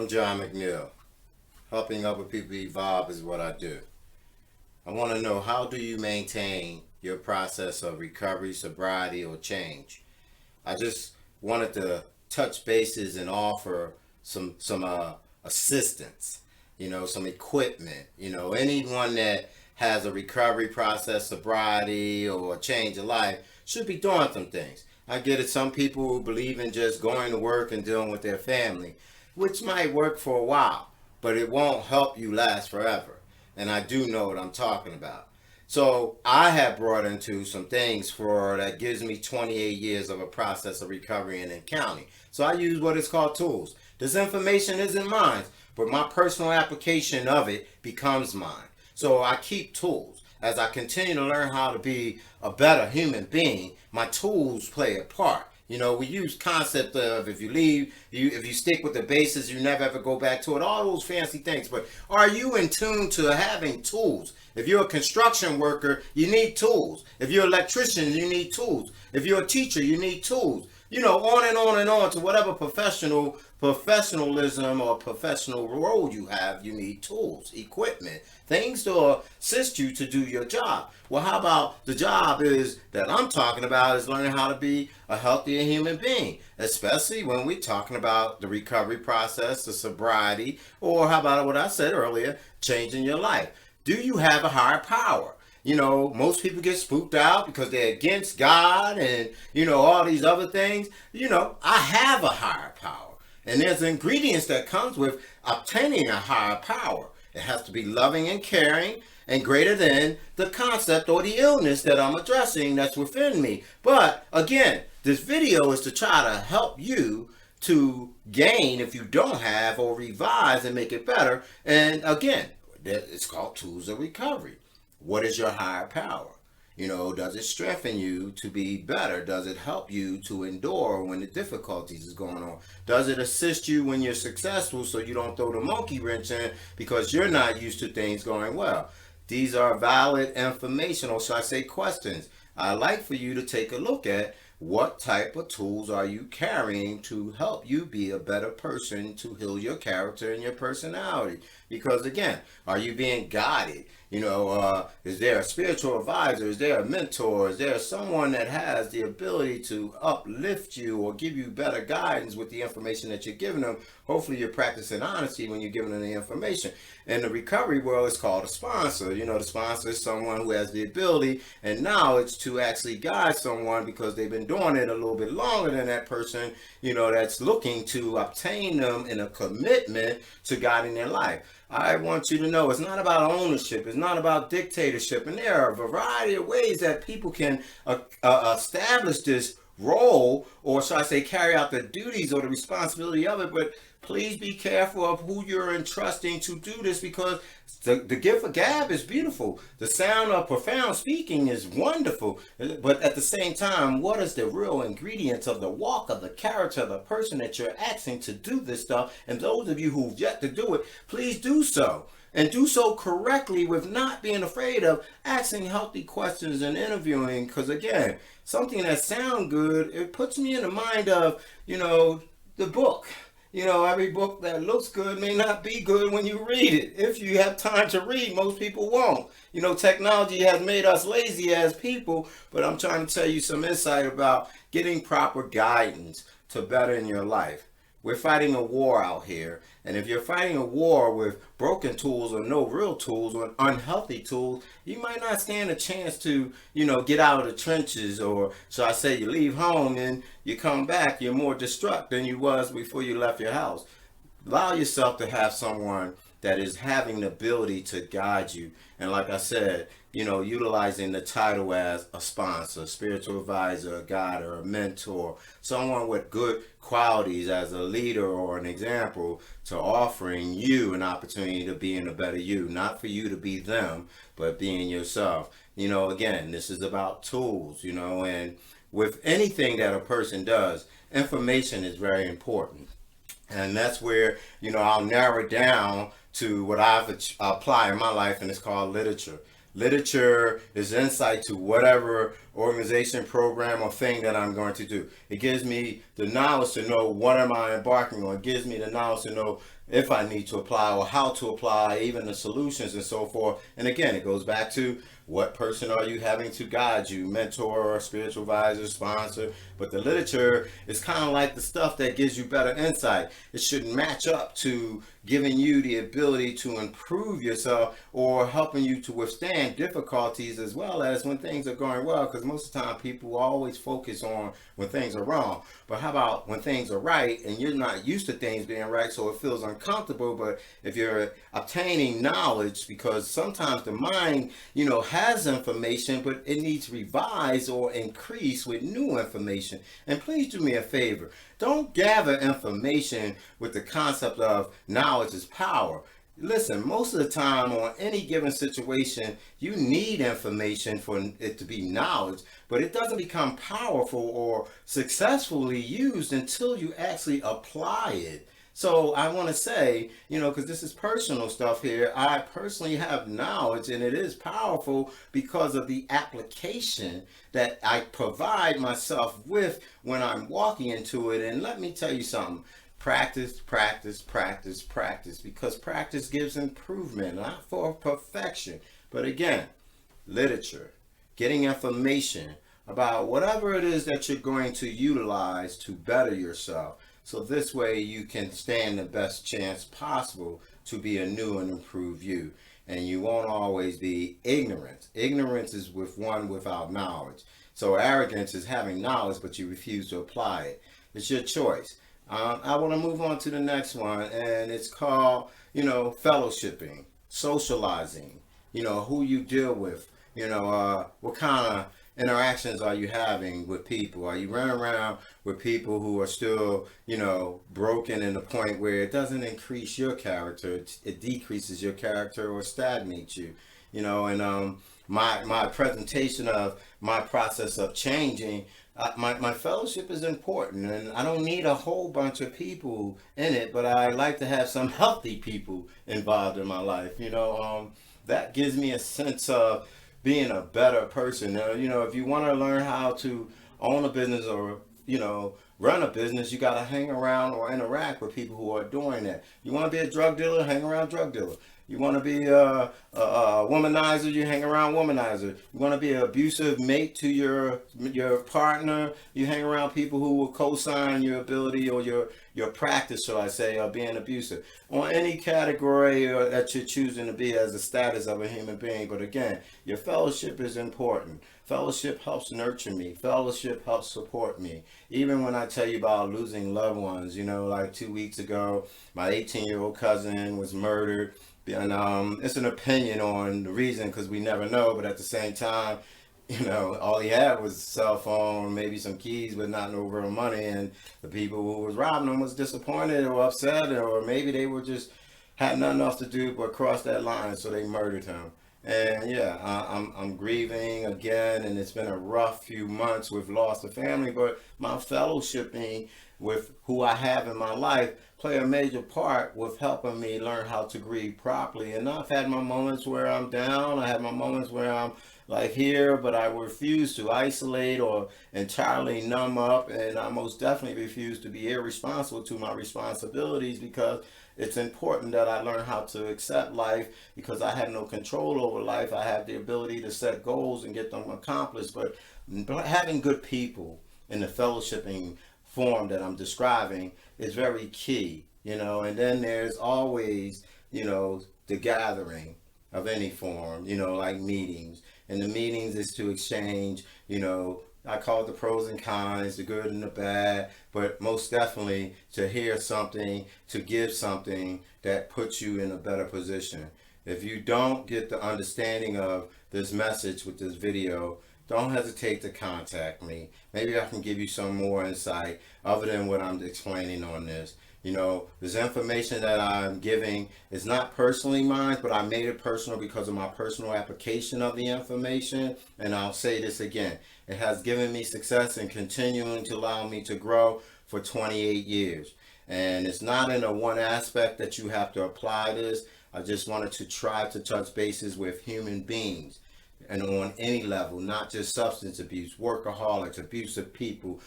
I'm John McNeil. Helping other people evolve is what I do. I want to know, how do you maintain your process of recovery, sobriety, or change? I just wanted to touch bases and offer some assistance, some equipment. Anyone that has a recovery process, sobriety, or a change of life should be doing some things. I get it. Some people believe in just going to work and dealing with their family, which might work for a while, but it won't help you last forever. And I do know what I'm talking about. So I have brought into some things for that gives me 28 years of a process of recovery and accounting. So I use what is called tools. This information isn't mine, but my personal application of it becomes mine. So I keep tools. As I continue to learn how to be a better human being, my tools play a part. We use concept of if you stick with the basis, you never ever go back to it, all those fancy things. But are you in tune to having tools? If you're a construction worker, you need tools. If you're an electrician, you need tools. If you're a teacher, you need tools. On and on and on to whatever professionalism or professional role you have, you need tools, equipment, things to assist you to do your job. Well, how about the job is that I'm talking about is learning how to be a healthier human being, especially when we're talking about the recovery process, the sobriety, or how about what I said earlier, changing your life. Do you have a higher power? Most people get spooked out because they're against God and, all these other things. I have a higher power. And there's ingredients that comes with obtaining a higher power. It has to be loving and caring and greater than the concept or the illness that I'm addressing that's within me. But again, this video is to try to help you to gain if you don't have, or revise and make it better. And again, it's called tools of recovery. What is your higher power? Does it strengthen you to be better? Does it help you to endure when the difficulties is going on? Does it assist you when you're successful so you don't throw the monkey wrench in because you're not used to things going well? These are valid information, or should I say questions. I'd like for you to take a look at what type of tools are you carrying to help you be a better person, to heal your character and your personality. Because again, are you being guided? Is there a spiritual advisor? Is there a mentor? Is there someone that has the ability to uplift you or give you better guidance with the information that you're giving them? Hopefully you're practicing honesty when you're giving them the information. In the recovery world, it's called a sponsor. The sponsor is someone who has the ability and knowledge to actually guide someone because they've been doing it a little bit longer than that person, that's looking to obtain them in a commitment to guiding their life. I want you to know it's not about ownership. It's not about dictatorship. And there are a variety of ways that people can establish this role, or should I say carry out the duties or the responsibility of it. But please be careful of who you're entrusting to do this, because the gift of gab is beautiful. The sound of profound speaking is wonderful. But at the same time, what is the real ingredients of the walk of the character of the person that you're asking to do this stuff? And those of you who've yet to do it, please do so. And do so correctly with not being afraid of asking healthy questions and interviewing. Because again, something that sounds good, it puts me in the mind of, the book. Every book that looks good may not be good when you read it. If you have time to read, most people won't. Technology has made us lazy as people, but I'm trying to tell you some insight about getting proper guidance to better in your life. We're fighting a war out here, and if you're fighting a war with broken tools or no real tools or unhealthy tools, you might not stand a chance to, get out of the trenches, or so I say you leave home and you come back, you're more distraught than you was before you left your house. Allow yourself to have someone that is having the ability to guide you. And like I said, utilizing the title as a sponsor, spiritual advisor, a guide, or a mentor, someone with good qualities as a leader or an example, to offering you an opportunity to be in a better you, not for you to be them, but being yourself. Again, this is about tools, and with anything that a person does, information is very important. And that's where, I'll narrow it down to what I've applied in my life, and it's called literature. Literature is insight to whatever organization, program, or thing that I'm going to do. It gives me the knowledge to know what am I embarking on. It gives me the knowledge to know if I need to apply or how to apply, even the solutions and so forth. And again, it goes back to what person are you having to guide you, mentor or spiritual advisor, sponsor. But the literature is kind of like the stuff that gives you better insight. It should match up to giving you the ability to improve yourself or helping you to withstand difficulties as well as when things are going well. Because most of the time people always focus on when things are wrong. But how about when things are right and you're not used to things being right, so it feels uncomfortable? But if you're obtaining knowledge, because sometimes the mind, has information, but it needs revised or increased with new information. And please do me a favor. Don't gather information with the concept of knowledge is power. Listen, most of the time on any given situation, you need information for it to be knowledge, but it doesn't become powerful or successfully used until you actually apply it. So I want to say, because this is personal stuff here, I personally have knowledge and it is powerful because of the application that I provide myself with when I'm walking into it. And let me tell you something. Practice, practice, practice, practice, because practice gives improvement, not for perfection. But again, literature, getting information about whatever it is that you're going to utilize to better yourself. So this way you can stand the best chance possible to be a new and improved you. And you won't always be ignorant. Ignorance is with one without knowledge. So arrogance is having knowledge, but you refuse to apply it. It's your choice. I want to move on to the next one, and it's called, fellowshipping, socializing, who you deal with, what kind of interactions are you having with people? Are you running around with people who are still, broken in the point where it doesn't increase your character, it decreases your character or stagnates you, and my presentation of my process of changing, my fellowship is important, and I don't need a whole bunch of people in it, but I like to have some healthy people involved in my life. That gives me a sense of being a better person. If you want to learn how to own a business or run a business, you got to hang around or interact with people who are doing that. You want to be a drug dealer, hang around drug dealer. You want to be a womanizer, you hang around womanizer. You want to be an abusive mate to your partner, you hang around people who will co-sign your ability or your practice, shall I say, of being abusive. On any category that you're choosing to be as a status of a human being. But again, your fellowship is important. Fellowship helps nurture me. Fellowship helps support me. Even when I tell you about losing loved ones, like 2 weeks ago, my 18-year-old cousin was murdered. And it's an opinion on the reason because we never know. But at the same time, all he had was a cell phone, maybe some keys, but not no real money. And the people who was robbing him was disappointed or upset, or maybe they were just had nothing else to do but cross that line, so they murdered him. And yeah, I'm grieving again, and it's been a rough few months with loss of family. But my fellowshipping with who I have in my life play a major part with helping me learn how to grieve properly. And I've had my moments where I'm down. I have my moments where I'm like here, but I refuse to isolate or entirely numb up. And I most definitely refuse to be irresponsible to my responsibilities, because it's important that I learn how to accept life, because I have no control over life. I have the ability to set goals and get them accomplished, but having good people in the fellowshipping form that I'm describing is very key, and then there's always, the gathering of any form, like meetings. And the meetings is to exchange, I call it the pros and cons, the good and the bad, but most definitely to hear something, to give something that puts you in a better position. If you don't get the understanding of this message with this video, don't hesitate to contact me. Maybe I can give you some more insight other than what I'm explaining on this. This information that I'm giving is not personally mine, but I made it personal because of my personal application of the information. And I'll say this again. It has given me success and continuing to allow me to grow for 28 years. And it's not in a one aspect that you have to apply this. I just wanted to try to touch bases with human beings and on any level, not just substance abuse, workaholics, abusive people,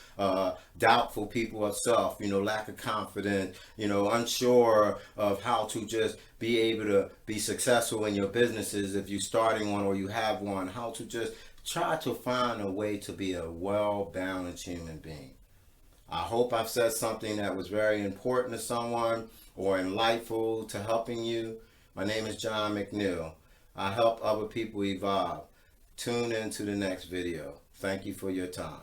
doubtful people of self, lack of confidence, unsure of how to just be able to be successful in your businesses if you're starting one or you have one, how to just try to find a way to be a well-balanced human being. I hope I've said something that was very important to someone or enlightful to helping you. My name is John McNeil. I help other people evolve. Tune in to the next video. Thank you for your time.